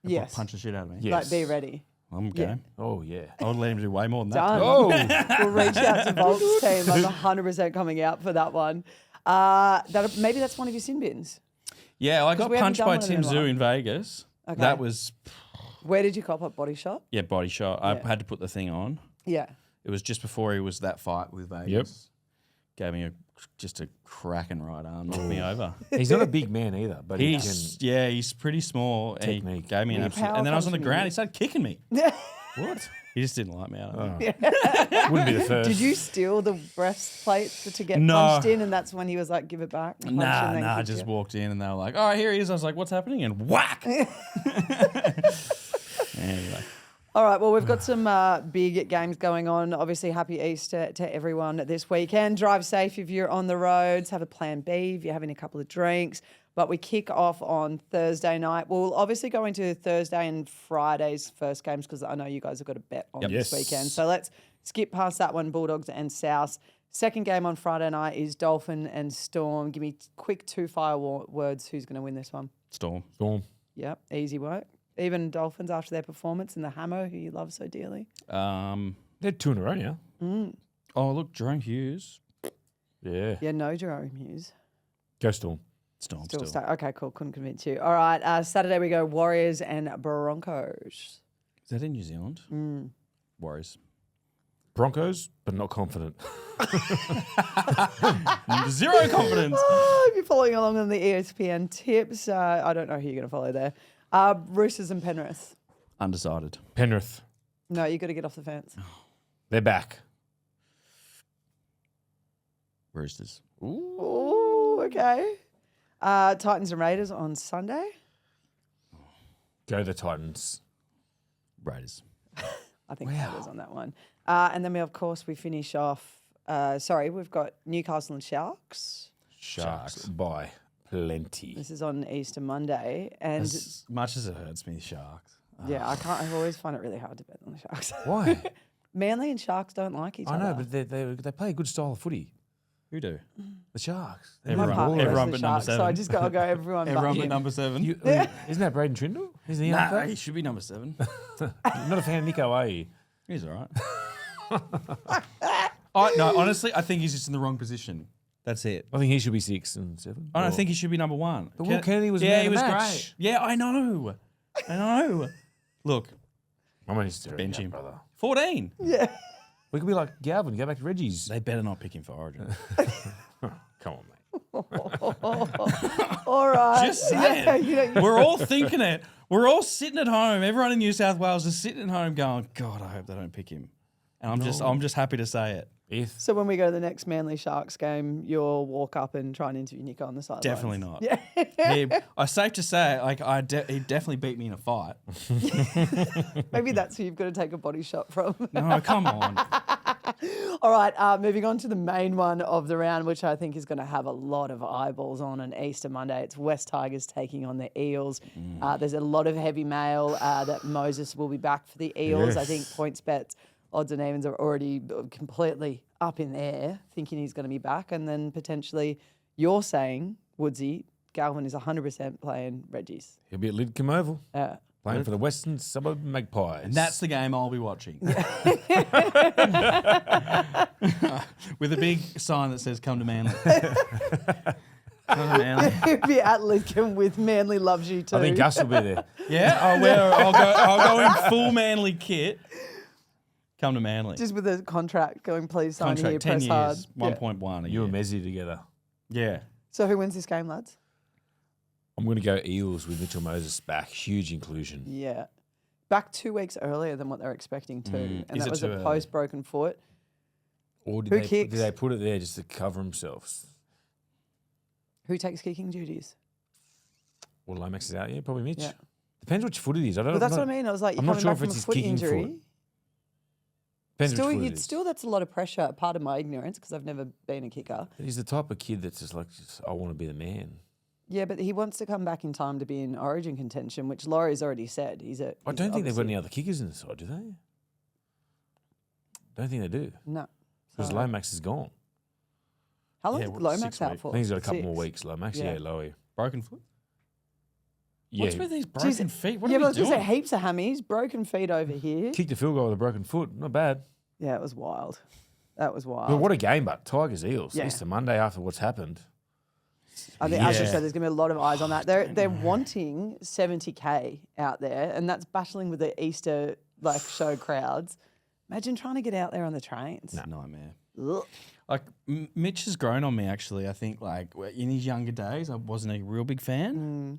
Yes. Punch the shit out of me. Yeah. Like, be ready. I'm Yeah. game. Oh yeah. I would let him do way more than that. Done. too. Oh. We'll reach out to Volk's team. I'm 100% coming out for that one. Maybe that's one of your sin bins. Yeah, I got we haven't punched done by one of Tim them Zoo live. in Vegas. Okay. That was, Where did you cop up? Body shot? yeah, body shot. I Yeah. had to put the thing on. Yeah. It was just before he was that fight with Vegas. Yep. Gave me just a cracking right arm, knocked me over. He's not a big man either, but he He's pretty small. And he Technique. gave me an Your absolute. power And then I was on comes the from ground. you. He started kicking me. What? He just didn't like me. Wouldn't be the first. Did you steal the breastplate to get No. punched in, and that's when he was like, "Give it back"? and punch you and then I kicked just you? walked in and they were like, "Oh, here he is." I was like, "What's happening?" And whack. Anyway, All right, well, we've got some big games going on. Obviously, happy Easter to everyone this weekend. Drive safe if you're on the roads. Have a plan B if you're having a couple of drinks. But we kick off on Thursday night. We'll obviously go into Thursday and Friday's first games because I know you guys have got a bet on this weekend. So let's skip past that one, Bulldogs and South. Second game on Friday night is Dolphin and Storm. Give me quick two words. Who's going to win this one? Storm. Yep, easy work. Even Dolphins after their performance in the Hammer, who you love so dearly. They're 2 in a row now. Oh, look, Jerome Hughes. Yeah. Yeah, no Jerome Hughes. Go Storm. Storm Still still. stay. Okay, cool. Couldn't convince you. All right, Saturday we go Warriors and Broncos. Is that in New Zealand? Warriors. Broncos, but not confident. Zero confidence. Oh, if you're following along on the ESPN tips, I don't know who you're going to follow there. Roosters and Penrith. Undecided. Penrith, No, you got to get off the fence. they're back. Roosters. Ooh, okay. Titans and Raiders on Sunday. Go the Titans. Raiders. I think Raiders on that one. And then of course we finish off. We've got Newcastle and Sharks. Sharks by plenty. This is on Easter Monday, and As much as it hurts me, Sharks. yeah, I always find it really hard to bet on the Sharks. Why? Manly and Sharks don't like each I other. know, but they play a good style of footy. Who do? The Sharks. My Everyone- partner goes everyone to but the number Sharks, so 7. I just got to go everyone. Everyone but but number 7. Isn't that Braden Trindle? Isn't he Nah, unfair? he should be number 7. You're not a fan of Nico, are you? He's all right. No, honestly, I think he's just in the wrong position. That's it. I think he should be 6 and 7. I don't think he should be number 1. But Will Kennedy was yeah, man he of was the match. great. Yeah, I know. Look, I'm going to bench him, brother. 14. Yeah. We could be like Galvin, go back to Reggie's. They better not pick him for Origin. Come on, mate. All right. Just saying. Yeah, We're all thinking it. We're all sitting at home. Everyone in New South Wales is sitting at home going, God, I hope they don't pick him. And I'm just happy to say it. If So when we go to the next Manly Sharks game, you'll walk up and try and interview Nico on the sidelines. Definitely not. Yeah. I safe to say, like he definitely beat me in a fight. Maybe that's who you've got to take a body shot from. No, come on. All right, moving on to the main one of the round, which I think is going to have a lot of eyeballs on Easter Monday. It's West Tigers taking on the Eels. There's a lot of heavy mail that Moses will be back for the Eels. Yes. I think points bets, odds and evens are already completely up in the air, thinking he's going to be back. And then potentially you're saying, Woodsy, Galvin is 100% playing Reggie's. he'll be at Lidcombe Oval, Yeah. playing for the Western Suburb Magpies. And that's the game I'll be watching. With a big sign that says "Come to Manly." Come to Manly. He'll be at Lidcombe with Manly loves you too. I think Gus will be there. Yeah, I'll go in full Manly kit. Come to Manly. Just with a contract going, please sign here, Contract 10 press hard. years, Yeah. 1.1 a You year. and Messi together. Yeah. So who wins this game, lads? I'm going to go Eels with Mitchell Moses back. Huge inclusion. Yeah. Back 2 weeks earlier than what they're expecting too. And Is that it was too a early? post broken foot. Or Who kicks? did they put it there just to cover themselves? Who takes kicking duties? Well, Lomax is out, yeah, probably Mitch. Yeah. Depends which foot it is. I don't Well, know. that's what I mean. I was like, you're I'm not coming sure back if from it's a his foot kicking injury. foot. Depends Still, which foot it is. that's a lot of pressure. Part of my ignorance because I've never been a kicker. He's the type of kid that's just like, I want to be the man. Yeah, but he wants to come back in time to be in Origin contention, which Laurie's already said. I don't think they've got any other kickers in the side, do they? Don't think they do. No. Because So- Lomax is gone. How long Yeah, is what, Lomax 6 out weeks? for? I think he's got a couple 6. more weeks, Lomax. Yeah. Yeah, Lowy. Broken foot? Yeah, What's with these broken feet? What yeah, are but I we was going to doing? say heaps of hammies, broken feet over here. kicked a field goal with a broken foot. Not bad. Yeah, it was wild. That was wild. But what a game, but Tigers Eels. Yeah. Easter Monday after what's happened. I think, as you Yeah. said, there's going to be a lot of eyes on that. They're wanting 70K out there, and that's battling with the Easter show crowds. Imagine trying to get out there on the trains. Nightmare. Ugh. Like Mitch has grown on me actually. I think like in his younger days, I wasn't a real big fan.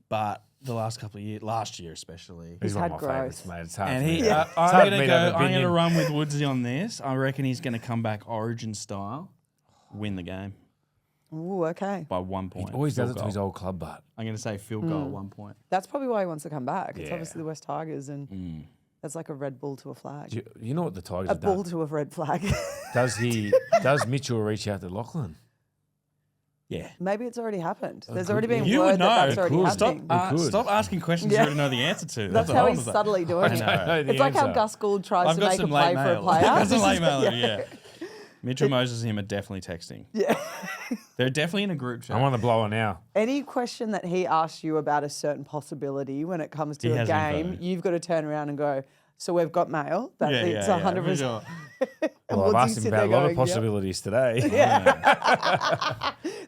But the last couple of years, last year especially. He's one had of my favourites, growth. mate. It's hard. And for me he, to- I'm it's hard for going me to to have go. an I'm going to opinion. run with Woodsy on this. I reckon he's going to come back Origin style, win the game Ooh, okay. by 1 point. He always does Field it to his goal. old club, but I'm going to say field goal 1 point. That's probably why he wants to come back. It's Yeah. obviously the West Tigers, and that's like a red bull to a flag. you know what the Tigers A have bull done? to a red flag. Does Mitchell reach out to Lachlan? Yeah. Maybe it's already happened. There's could already be. been You word would know. that that's already Could. happening. Stop. could. Stop asking questions Yeah. you already know the answer to. That's all how I'm he's saying. subtly doing I it. know. I know the It's like how answer. Gus Gould tries I've to got make a some play late for a mail. player. I've got some This late is- mail. yeah. Yeah. Mitchell Moses and him are definitely texting. Yeah. They're definitely in a group chat. I'm on the blower now. Any question that he asks you about a certain possibility when it comes to He a has game, info. you've got to turn around and go, so we've got mail. That it's 100%. for sure. And Well, I've Woodsy asked him sit about a there lot of going, "Yep." possibilities today.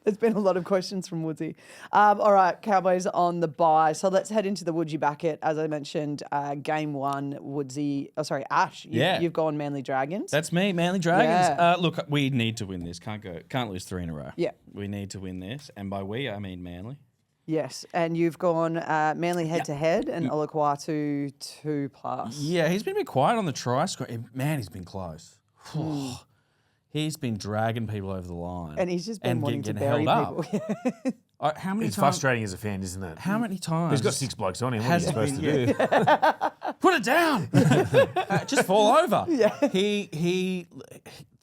There's been a lot of questions from Woodsy. All right, Cowboys on the bye. So let's head into the Woodsy bucket. As I mentioned, game one, Ash, you've gone Manly Dragons. That's me, Manly Dragons. Yeah. Look, we need to win this. Can't lose 3 in a row. Yeah. We need to win this. And by we, I mean Manly. Yes, and you've gone Manly head-to-head and Olakwatu 2+. Yeah, he's been a bit quiet on the try score. Man, he's been close. He's been dragging people over the line. And he's just been wanting to getting bury held people. up. How many It's times? frustrating as a fan, isn't it? How many times? He's got 6 blokes on him. What are you Has supposed been- to do? Put it down. Just fall over. Yeah. He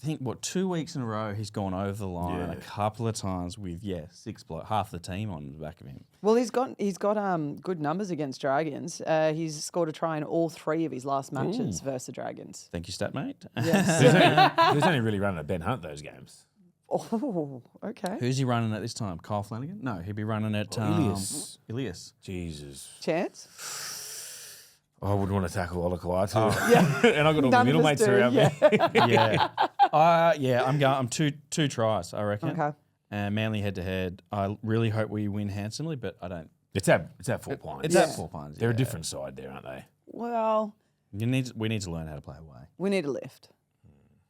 think 2 weeks in a row he's gone over the line Yeah. a couple of times with 6 blokes, half the team on the back of him. Well, he's got good numbers against Dragons. He's scored a try in all 3 of his last matches versus the Dragons. Thank you, stat mate. There's only really running a Ben Hunt those games. Oh, okay. Who's he running at this time? Kyle Flanagan? No, he'd be running at Ilias. Ilias. Jesus. Chance? I wouldn't want to tackle Olakwatu. Yeah. And I've got all None the of middle us mates do, around me. Yeah. I'm two tries, I reckon. Okay. And Manly head to head. I really hope we win handsomely, but I don't. It's at 4 points. It's at 4 points. They're a different side there, aren't they? Well, We need to learn how to play away. we need a lift.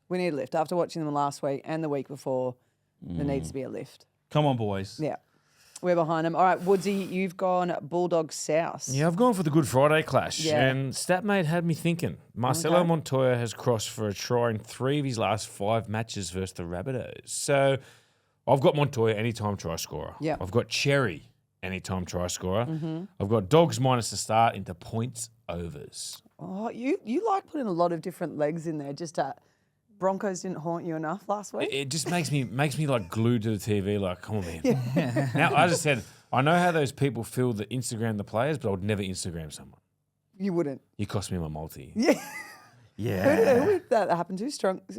We need a lift. After watching them last week and the week before, there needs to be a lift. Come on, boys. Yeah. We're behind them. All right, Woodsy, you've gone Bulldog South. Yeah, I've gone for the Good Friday clash. Yeah. And Statmate had me thinking. Marcelo Okay. Montoya has crossed for a try in 3 of his last 5 matches versus the Rabbitohs. So I've got Montoya anytime try scorer. Yeah. I've got Cherry anytime try scorer. Mm-hmm. I've got Dogs minus the start into points overs. Oh, you like putting a lot of different legs in there. Just Broncos didn't haunt you enough last week. It just makes me like glued to the TV. Like, come on, man. Now, I just said, I know how those people feel that Instagram the players, but I would never Instagram someone. You wouldn't. You cost me my multi. Yeah. Yeah. Who did that happen to?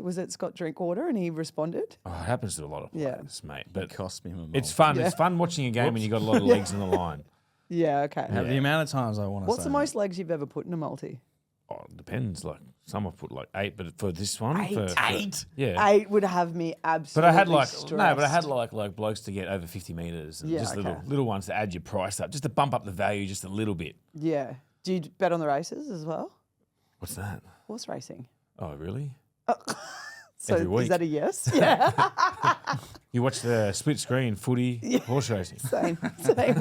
Was it Scott Drinkwater and he responded? Oh, it happens to a lot of Yeah. players, mate. But Cost me my it's multi. fun. It's fun watching a game when you got a lot of legs in the line. Yeah, okay. The amount of times I want to What's say the most legs you've ever put in a multi? Oh, it depends. Like some I've put like 8, but for this one, Eight? yeah. 8 would have me But absolutely I had like stressed. no, but I had like blokes to get over 50 meters, and Yeah, just okay. little ones to add your price up, just to bump up the value just a little bit. Yeah. Do you bet on the races as well? What's that? Horse racing. Oh, really? So Every week. is that a yes? Yeah. You watch the split screen footy horse racing. Same.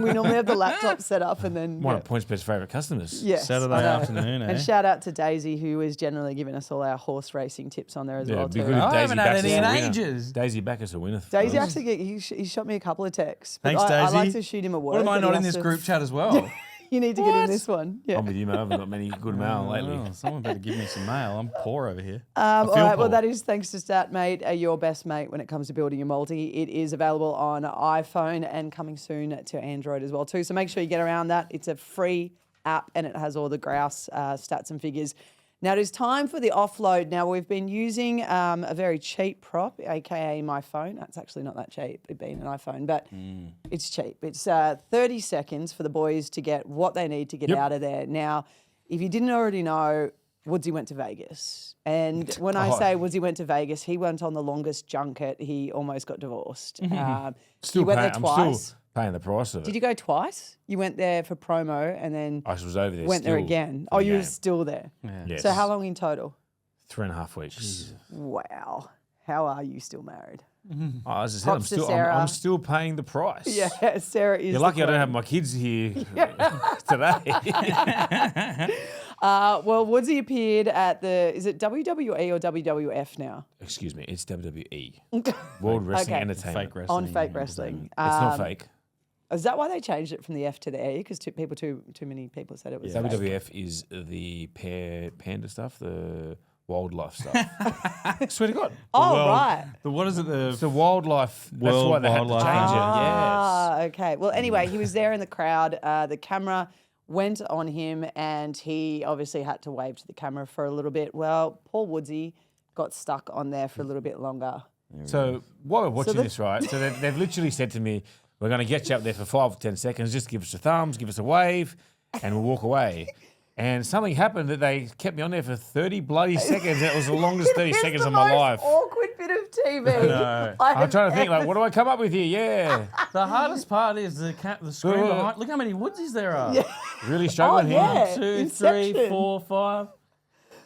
We normally have the laptop set up and then One of PointsBet's favourite customers. yes, Saturday I know. afternoon, eh? And shout out to Daisy, who is generally giving us all our horse racing tips on there as Yeah, well it'd be too. good if I Daisy haven't had backs any us in a winner. ages. Daisy Backus a winner. Daisy actually, he shot me a couple of texts. But Thanks, I Daisy. like to shoot him a word. What am I but he not in has this to- group chat as well? You need to get in this one. Yeah. I'm with you, mate. I haven't got many good mail lately. Oh, someone better give me some mail. I'm poor over here. All feel right, well, poor. that is thanks to StatMate, your best mate when it comes to building your multi. It is available on iPhone and coming soon to Android as well too. So make sure you get around that. It's a free app and it has all the grouse stats and figures. Now it is time for the offload. Now we've been using a very cheap prop, aka my phone. That's actually not that cheap, it being an iPhone, but it's cheap. It's 30 seconds for the boys to get what they need to get out of there. Now, if you didn't already know, Woodsy went to Vegas. And when I say Woodsy went to Vegas, he went on the longest junket. He almost got divorced. He went there I'm twice. still paying the price of it. Did you go twice? You went there for promo and then I was over there. went there still again. for Oh, the you were game. still there. Yeah. Yes. So how long in total? 3.5 weeks. Wow. How are you still married? As I said, Props to Sarah. I'm still paying the price. Yeah, Sarah is. You're lucky I don't have my kids here today. Well, Woodsy appeared at is it WWE or WWF now? Excuse me, it's WWE. World Wrestling Okay. Entertainment. Fake wrestling. On fake wrestling. It's not fake. Is that why they changed it from the F to the E? Because too many people said it was fake. WWF is the panda stuff, the wildlife stuff. I swear to God. Oh, right. What is it? It's the wildlife. That's World why they had to Wildlife change it. Ah, okay. Well, anyway, he was there in the crowd. The camera went on him and he obviously had to wave to the camera for a little bit. Well, poor Woodsy got stuck on there for a little bit longer. Yes. So while we're watching this, right, so they've literally said to me, we're going to get you up there for 5 or 10 seconds. Just give us a thumbs, give us a wave, and we'll walk away. And something happened that they kept me on there for 30 bloody seconds. That was the longest 30 seconds of my life. Awkward bit of TV. know. I'm trying to think, like, what do I come up with here? Yeah. The hardest part is the screen behind. Look how many Woodsies there are. Yeah. Really struggling here. yeah. 2, Inception. 3, 4, 5.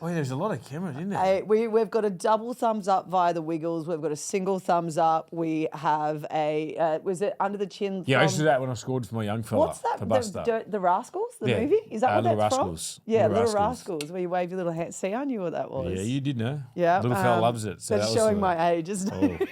Oh, yeah, there's a lot of cameras, isn't there? Hey, we've got a double thumbs up via the Wiggles. We've got a single thumbs up. We have a, was it Under the Chin? Yeah, I from- used to do that when I scored for my young fella. What's that? For Buster. The Rascals, the Yeah. movie? Is that what Little that's Rascals. from? Yeah, Little Little Rascals. Rascals, where you wave your little hand. See, I knew what that was. Yeah, you did know. Yeah, Little fella loves it. So that's that was showing the- my age, isn't it? Oh.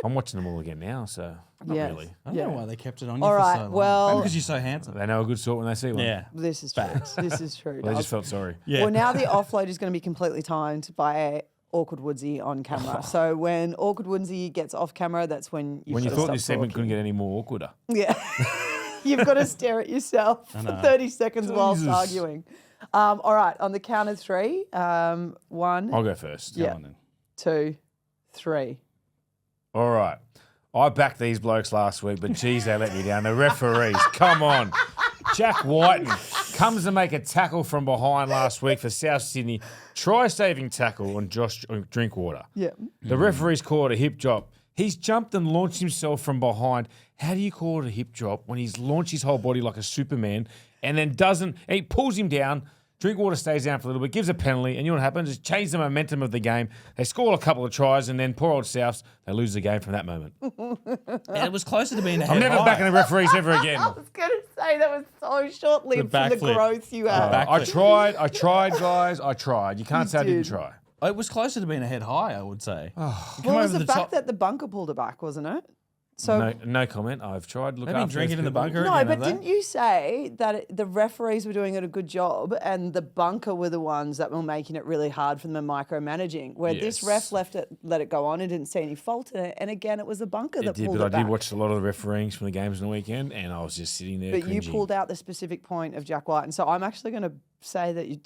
I'm watching them all again now, so not Yes. really. I don't know why they kept it on you All for right, so long. well- Maybe because you're so handsome. They know a good sort when they see one. Yeah. This is true. This is true. Well, they just felt sorry. Yeah. Well, now the offload is going to be completely timed by Awkward Woodsy on camera. So when Awkward Woodsy gets off camera, that's when When you thought this segment couldn't get any more awkwarder. Yeah. You've got to stare at yourself for 30 seconds whilst Jesus. arguing. All right, on the count of 3. 1, I'll go first. Yeah. Come on then. 2, 3. All right. I backed these blokes last week, but geez, they let me down. The referees, come on. Jack Whiten comes to make a tackle from behind last week for South Sydney. Try-saving tackle on Josh Drinkwater. Yeah. The referees call it a hip drop. He's jumped and launched himself from behind. How do you call it a hip drop when he's launched his whole body like a Superman and then doesn't? And he pulls him down. Drinkwater stays down for a little bit, gives a penalty, and you know what happens? It changes the momentum of the game. They score a couple of tries, and then poor old Souths, they lose the game from that moment. And it was closer to being a head I'm never high. backing the referees ever again. I was going to say that was so short-lived The from the backflip. growth you had. back- I tried, guys. I tried. You can't say I didn't did. try. It was closer to being a head high, I would say. Oh. Well, it was over the the fact top. that the bunker pulled it back, wasn't it? So No comment. I've tried. Look They've been after drinking those in the people. bunker No, again, but have they? didn't you say that the referees were doing it a good job and the bunker were the ones that were making it really hard for them and micromanaging? Where this Yes. ref let it go on and didn't see any fault in it. And again, it was the bunker It that did, pulled but it I back. did watch a lot of the refereeing from the games on the weekend, and I was just sitting there But cringing. you pulled out the specific point of Jack White. And so I'm actually going to say that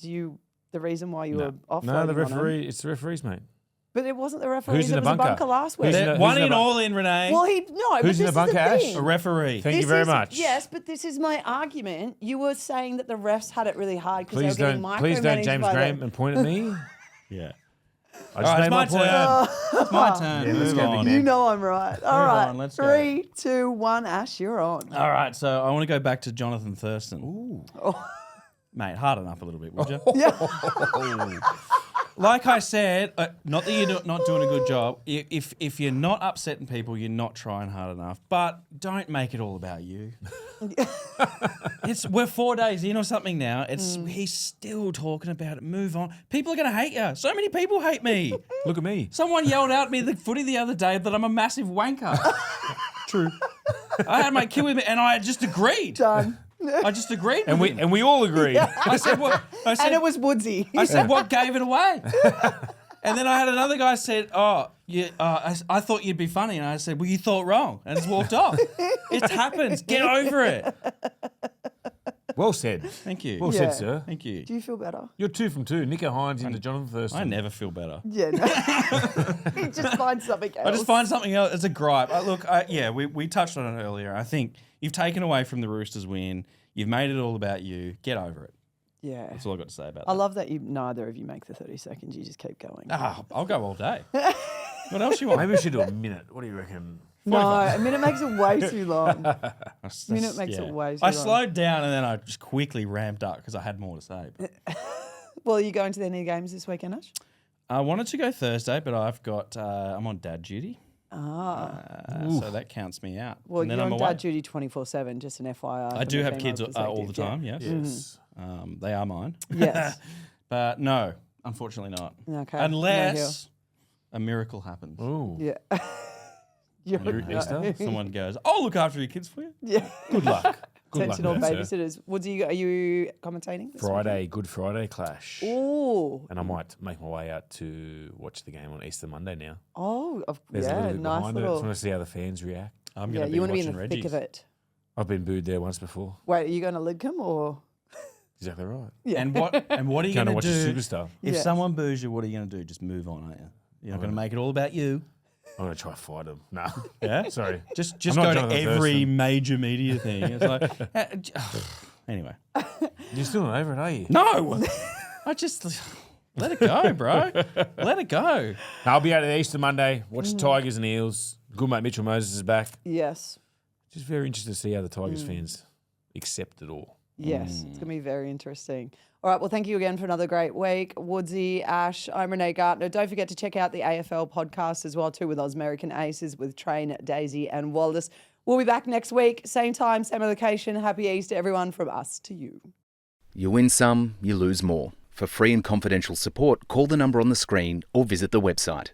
the reason why you were offloading No, the on him- referee. It's the referees, mate. But it wasn't the referees. Who's in it the was bunker? a bunker last Who's week. in the- One who's in the- all in, Renee. Well, but Who's this in the is bunker, Ash? thing. a referee. Thank you This very is- much. Yes, but this is my argument. You were saying that the refs had it really hard because Please they were don't, getting please don't micromanaged James by Graham the... and point at me. Yeah. I just All right, made my it's point. my turn. It's my turn. Yeah, let's Move go, big on. man. You know I'm right. All right. on, let's go. 3, 2, 1. Ash, you're on. All right, so I want to go back to Johnathan Thurston. Ooh. Mate, harden up a little bit, would you? Yeah. Like I said, not that you're not doing a good job. If you're not upsetting people, you're not trying hard enough. But don't make it all about you. We're 4 days in or something now. He's still talking about it. Move on. People are going to hate you. So many people hate me. Look at me. Someone yelled out at me at the footy the other day that I'm a massive wanker. True. I had my kid with me, and I just agreed. Done. I just agreed. And with we him. and we all agreed. I said what? I said And it was Woodsy. I said, what gave it away? And then I had another guy said, I thought you'd be funny. And I said, well, you thought wrong. And just walked off. It happens. Get over it. Well said. Thank you. Well Yeah. said, sir. Thank you. Do you feel better? You're 2 from 2. Nico Hines into Johnathan Thurston. I never feel better. Yeah. No. You just find something else. I just find something else. It's a gripe. We touched on it earlier. I think you've taken away from the Roosters win. You've made it all about you. Get over it. Yeah. That's all I've got to say about I that. love that neither of you make the 30 seconds. You just keep going. I'll go all day. What else you want? Maybe we should do a minute. What do you reckon? No, a minute makes it way too long. That's- Minute makes it way too I long. slowed down and then I just quickly ramped up because I had more to say. But Well, are you going to any games this weekend, Ash? I wanted to go Thursday, but I've got I'm on dad duty. So that counts me out. Well, And then you're I'm on away. dad duty 24/7, just an FYI. I from do a have female kids all the perspective, time, yes. Yes. They are mine. Yes. But no, unfortunately not. Okay. Unless a miracle happens. Ooh. Yeah. You're Easter? Someone goes, I'll look after your kids for you. Yeah. Good luck. Good luck. Sensible with that, sir. babysitters. Woodsy, are you commentating? this Friday, Good Friday clash. weekend? Ooh. And I might make my way out to watch the game on Easter Monday now. Oh, There's a yeah, little bit nice behind it. I little. just want to see how the fans react. I'm Yeah, going to you be want to be in watching the Reggie's. thick of it. I've been booed there once before. Wait, are you going to Lidcombe or? Exactly right. Yeah. And what are you Going going to to watch do? a superstar. If Yeah. someone boos you, what are you going to do? Just move on, aren't you? You're not going to make it all about you. I'm going to try to fight him. No. Yeah? Sorry. Just I'm go not to Johnathan every Thurston. major media thing. It's like, anyway. You're still not over it, are you? No! I just, let it go, bro. Let it go. I'll be out at Easter Monday. Watch the Tigers and Eels. Good mate Mitchell Moses is back. Yes. Just very interested to see how the Tigers fans accept it all. Yes, it's going to be very interesting. All right, well, thank you again for another great week. Woodsy, Ash, I'm Renee Gartner. Don't forget to check out the AFL podcast as well, too, with ausmericanaces with Train, Daisy and Waldes. We'll be back next week, same time, same location. Happy Easter, everyone, from us to you. You win some, you lose more. For free and confidential support, call the number on the screen or visit the website.